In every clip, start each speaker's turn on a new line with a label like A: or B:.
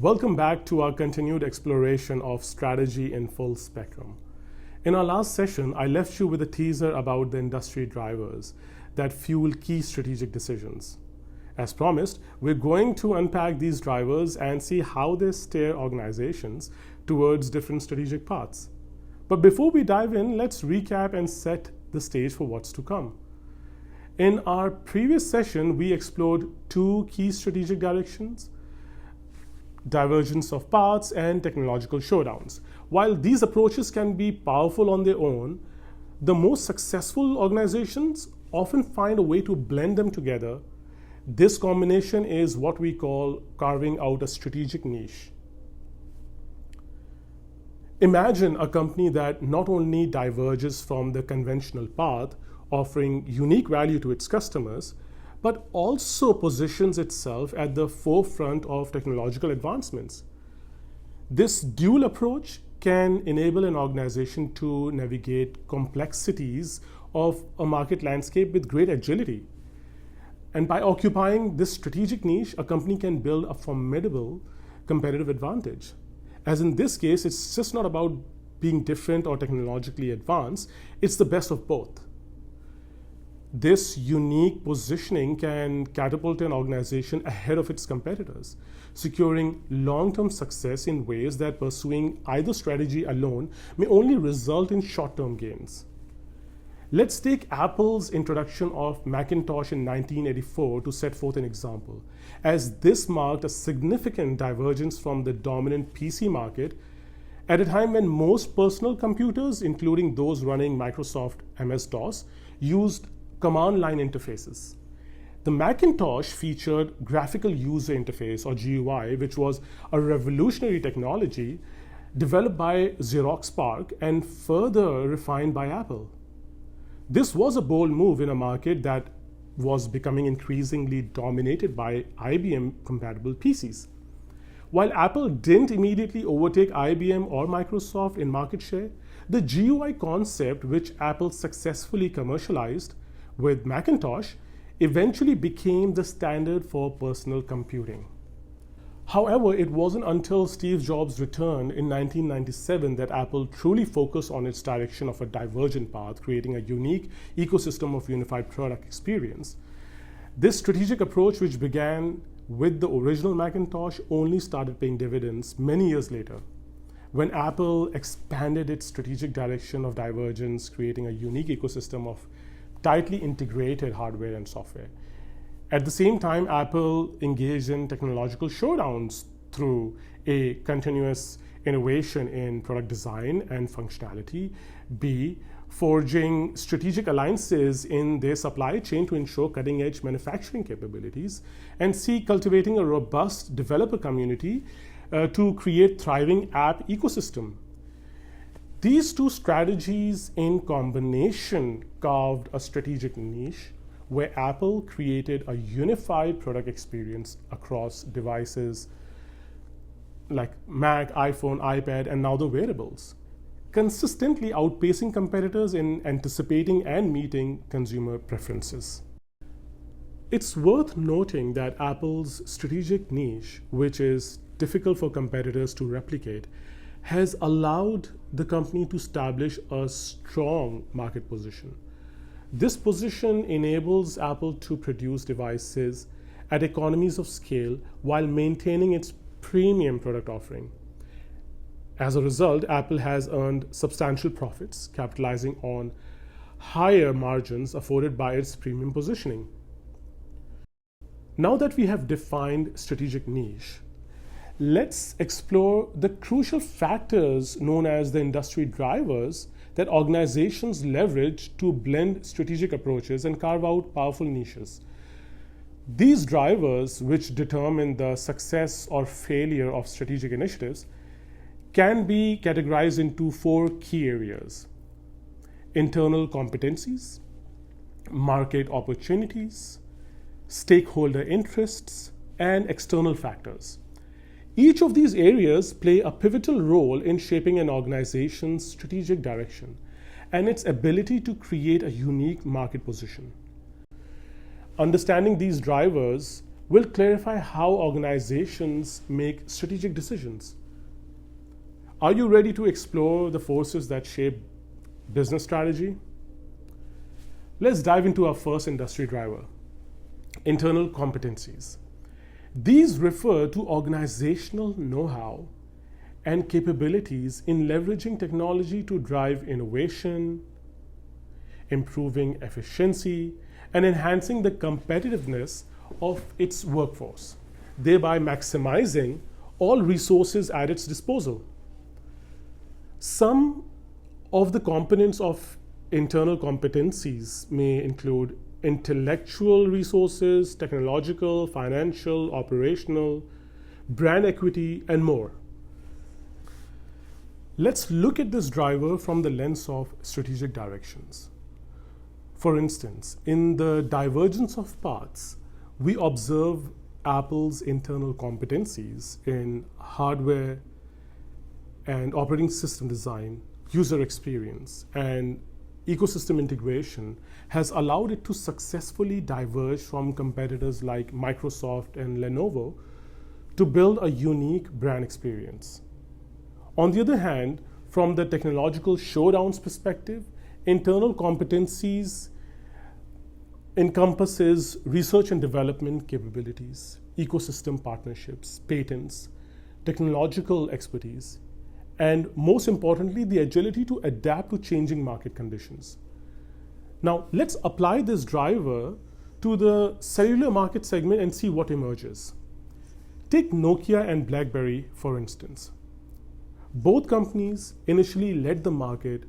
A: Welcome back to our continued exploration of strategy in full spectrum. In our last session, I left you with a teaser about the industry drivers that fuel key strategic decisions. As promised, we're going to unpack these drivers and see how they steer organizations towards different strategic paths. But before we dive in, let's recap and set the stage for what's to come. In our previous session, we explored two key strategic directions: divergence of paths and technological showdowns. While these approaches can be powerful on their own, the most successful organizations often find a way to blend them together. This combination is what we call carving out a strategic niche. Imagine a company that not only diverges from the conventional path, offering unique value to its customers, but also positions itself at the forefront of technological advancements. This dual approach can enable an organization to navigate complexities of a market landscape with great agility. And by occupying this strategic niche, a company can build a formidable competitive advantage. As in this case, it's just not about being different or technologically advanced, it's the best of both. This unique positioning can catapult an organization ahead of its competitors, securing long-term success in ways that pursuing either strategy alone may only result in short-term gains. Let's take Apple's introduction of Macintosh in 1984 to set forth an example, as this marked a significant divergence from the dominant PC market at a time when most personal computers, including those running Microsoft MS-DOS, used command line interfaces. The Macintosh featured graphical user interface, or GUI, which was a revolutionary technology developed by Xerox PARC and further refined by Apple. This was a bold move in a market that was becoming increasingly dominated by IBM-compatible PCs. While Apple didn't immediately overtake IBM or Microsoft in market share, the GUI concept, which Apple successfully commercialized with Macintosh, eventually became the standard for personal computing. However, it wasn't until Steve Jobs' return in 1997 that Apple truly focused on its direction of a divergent path, creating a unique ecosystem of unified product experience. This strategic approach, which began with the original Macintosh, only started paying dividends many years later, when Apple expanded its strategic direction of divergence, creating a unique ecosystem of tightly integrated hardware and software. At the same time, Apple engaged in technological showdowns through A, continuous innovation in product design and functionality, B, forging strategic alliances in their supply chain to ensure cutting-edge manufacturing capabilities, and C, cultivating a robust developer community to create thriving app ecosystem. These two strategies in combination carved a strategic niche where Apple created a unified product experience across devices like Mac, iPhone, iPad, and now the wearables, consistently outpacing competitors in anticipating and meeting consumer preferences. It's worth noting that Apple's strategic niche, which is difficult for competitors to replicate, has allowed the company to establish a strong market position. This position enables Apple to produce devices at economies of scale while maintaining its premium product offering. As a result, Apple has earned substantial profits, capitalizing on higher margins afforded by its premium positioning. Now that we have defined strategic niche, let's explore the crucial factors known as the industry drivers that organizations leverage to blend strategic approaches and carve out powerful niches. These drivers, which determine the success or failure of strategic initiatives, can be categorized into four key areas: internal competencies, market opportunities, stakeholder interests, and external factors. Each of these areas play a pivotal role in shaping an organization's strategic direction and its ability to create a unique market position. Understanding these drivers will clarify how organizations make strategic decisions. Are you ready to explore the forces that shape business strategy? Let's dive into our first industry driver, internal competencies. These refer to organizational know-how and capabilities in leveraging technology to drive innovation, improving efficiency, and enhancing the competitiveness of its workforce, thereby maximizing all resources at its disposal. Some of the components of internal competencies may include intellectual resources, technological, financial, operational, brand equity, and more. Let's look at this driver from the lens of strategic directions. For instance, in the divergence of paths, we observe Apple's internal competencies in hardware and operating system design, user experience, and ecosystem integration has allowed it to successfully diverge from competitors like Microsoft and Lenovo to build a unique brand experience. On the other hand, from the technological Showdowns perspective, internal competencies encompasses research and development capabilities, ecosystem partnerships, patents, technological expertise, and most importantly, the agility to adapt to changing market conditions. Now, let's apply this driver to the cellular market segment and see what emerges. Take Nokia and BlackBerry, for instance. Both companies initially led the market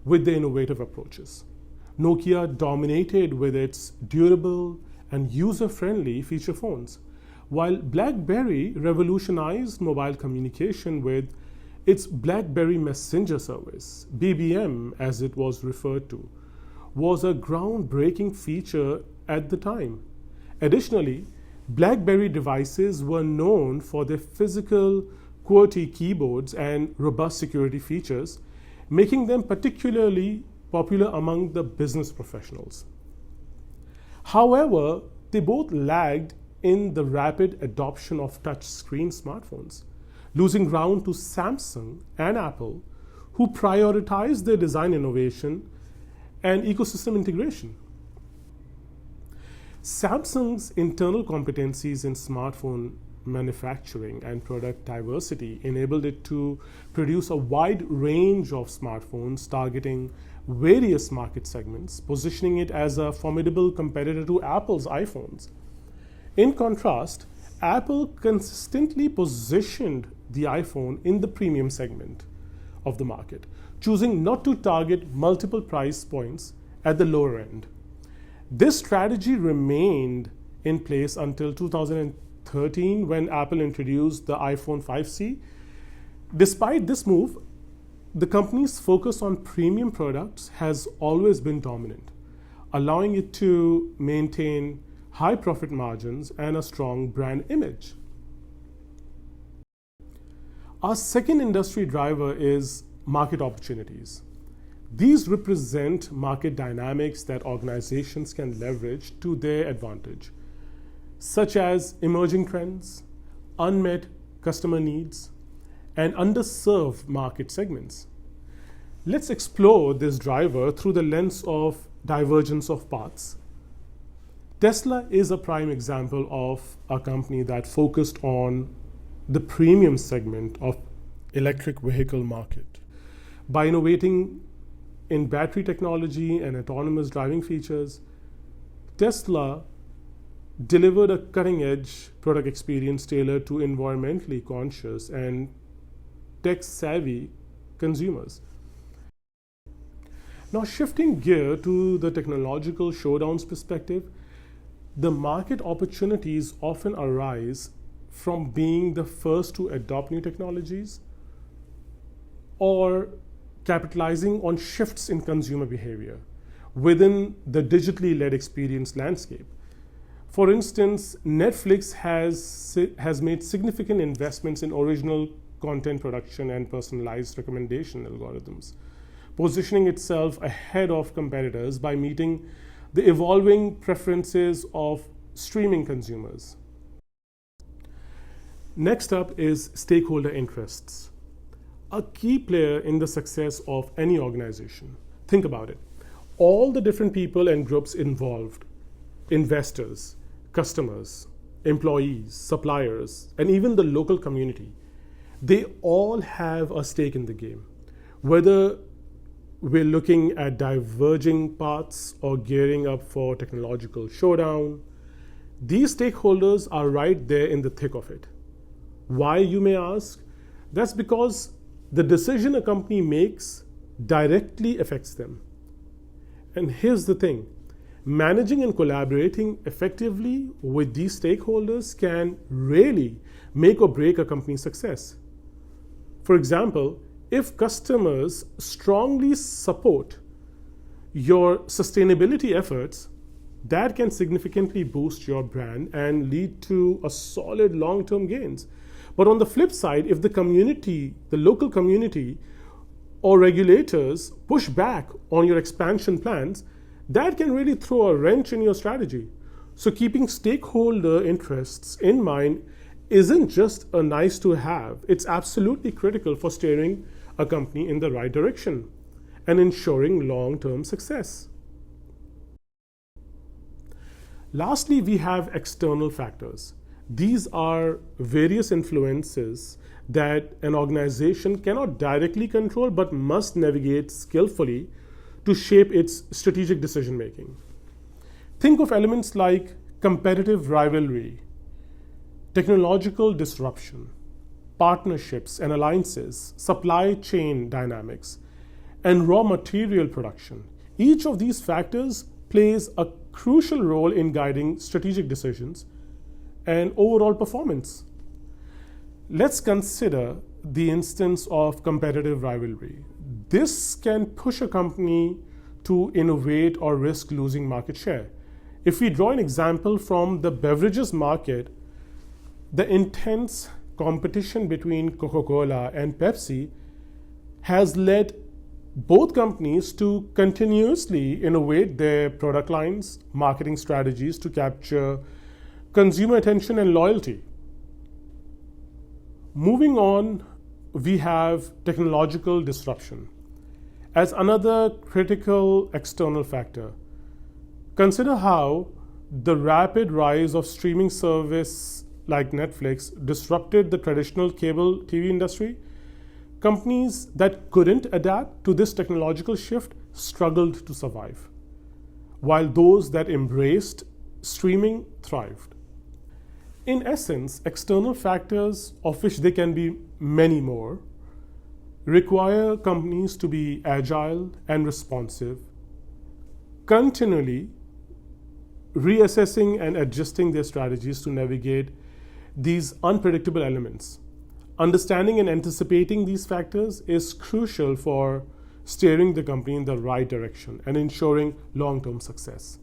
A: with their innovative approaches. Nokia dominated with its durable and user-friendly feature phones, while BlackBerry revolutionized mobile communication with its BlackBerry Messenger service, BBM as it was referred to, was a groundbreaking feature at the time. Additionally, BlackBerry devices were known for their physical QWERTY keyboards and robust security features, making them particularly popular among the business professionals. However, they both lagged in the rapid adoption of touchscreen smartphones, losing ground to Samsung and Apple, who prioritized their design innovation and ecosystem integration. Samsung's internal competencies in smartphone manufacturing and product diversity enabled it to produce a wide range of smartphones targeting various market segments, positioning it as a formidable competitor to Apple's iPhones. In contrast, Apple consistently positioned the iPhone in the premium segment of the market, choosing not to target multiple price points at the lower end. This strategy remained in place until 2013 when Apple introduced the iPhone 5C. Despite this move, the company's focus on premium products has always been dominant, allowing it to maintain high profit margins and a strong brand image. Our second industry driver is market opportunities. These represent market dynamics that organizations can leverage to their advantage, such as emerging trends, unmet customer needs, and underserved market segments. Let's explore this driver through the lens of divergence of paths. Tesla is a prime example of a company that focused on the premium segment of electric vehicle market. By innovating in battery technology and autonomous driving features, Tesla delivered a cutting-edge product experience tailored to environmentally conscious and tech-savvy consumers. Now, shifting gear to the technological Showdowns perspective, the market opportunities often arise from being the first to adopt new technologies or capitalizing on shifts in consumer behavior within the digitally led experience landscape. For instance, Netflix has made significant investments in original content production and personalized recommendation algorithms, positioning itself ahead of competitors by meeting the evolving preferences of streaming consumers. Next up is stakeholder interests, a key player in the success of any organization. Think about it. All the different people and groups involved, investors, customers, employees, suppliers, and even the local community, they all have a stake in the game. Whether we're looking at diverging paths or gearing up for technological showdown, these stakeholders are right there in the thick of it. Why, you may ask? That's because the decision a company makes directly affects them. And here's the thing, managing and collaborating effectively with these stakeholders can really make or break a company's success. For example, if customers strongly support your sustainability efforts, that can significantly boost your brand and lead to a solid long-term gains. But on the flip side, if the community, the local community or regulators push back on your expansion plans, that can really throw a wrench in your strategy. So keeping stakeholder interests in mind isn't just a nice to have, it's absolutely critical for steering a company in the right direction and ensuring long-term success. Lastly, we have external factors. These are various influences that an organization cannot directly control but must navigate skillfully to shape its strategic decision making. Think of elements like competitive rivalry, technological disruption, partnerships and alliances, supply chain dynamics, and raw material production. Each of these factors plays a crucial role in guiding strategic decisions and overall performance. Let's consider the instance of competitive rivalry. This can push a company to innovate or risk losing market share. If we draw an example from the beverages market, the intense competition between Coca-Cola and Pepsi has led both companies to continuously innovate their product lines, marketing strategies to capture consumer attention and loyalty. Moving on, we have technological disruption as another critical external factor. Consider how the rapid rise of streaming service like Netflix disrupted the traditional cable TV industry. Companies that couldn't adapt to this technological shift struggled to survive, while those that embraced streaming thrived. In essence, external factors, of which there can be many more, require companies to be agile and responsive, continually reassessing and adjusting their strategies to navigate these unpredictable elements. Understanding and anticipating these factors is crucial for steering the company in the right direction and ensuring long-term success.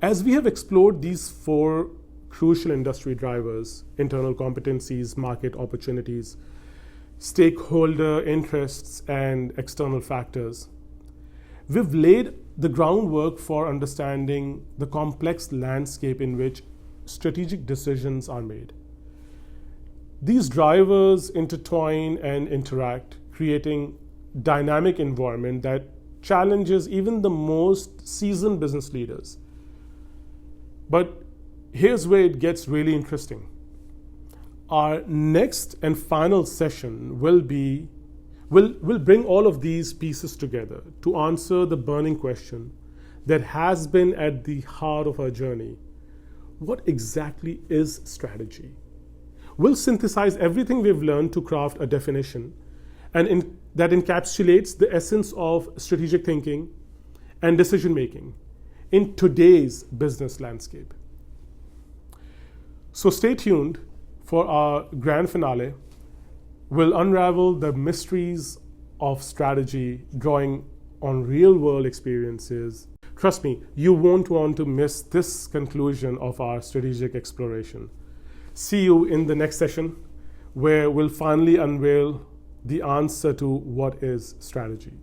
A: As we have explored these four crucial industry drivers, internal competencies, market opportunities, stakeholder interests, and external factors, we've laid the groundwork for understanding the complex landscape in which strategic decisions are made. These drivers intertwine and interact, creating a dynamic environment that challenges even the most seasoned business leaders. But here's where it gets really interesting. Our next and final session will bring all of these pieces together to answer the burning question that has been at the heart of our journey. What exactly is strategy? We'll synthesize everything we've learned to craft a definition that encapsulates the essence of strategic thinking and decision making in today's business landscape. So stay tuned for our grand finale. We'll unravel the mysteries of strategy, drawing on real-world experiences. Trust me, you won't want to miss this conclusion of our strategic exploration. See you in the next session, where we'll finally unveil the answer to what is strategy.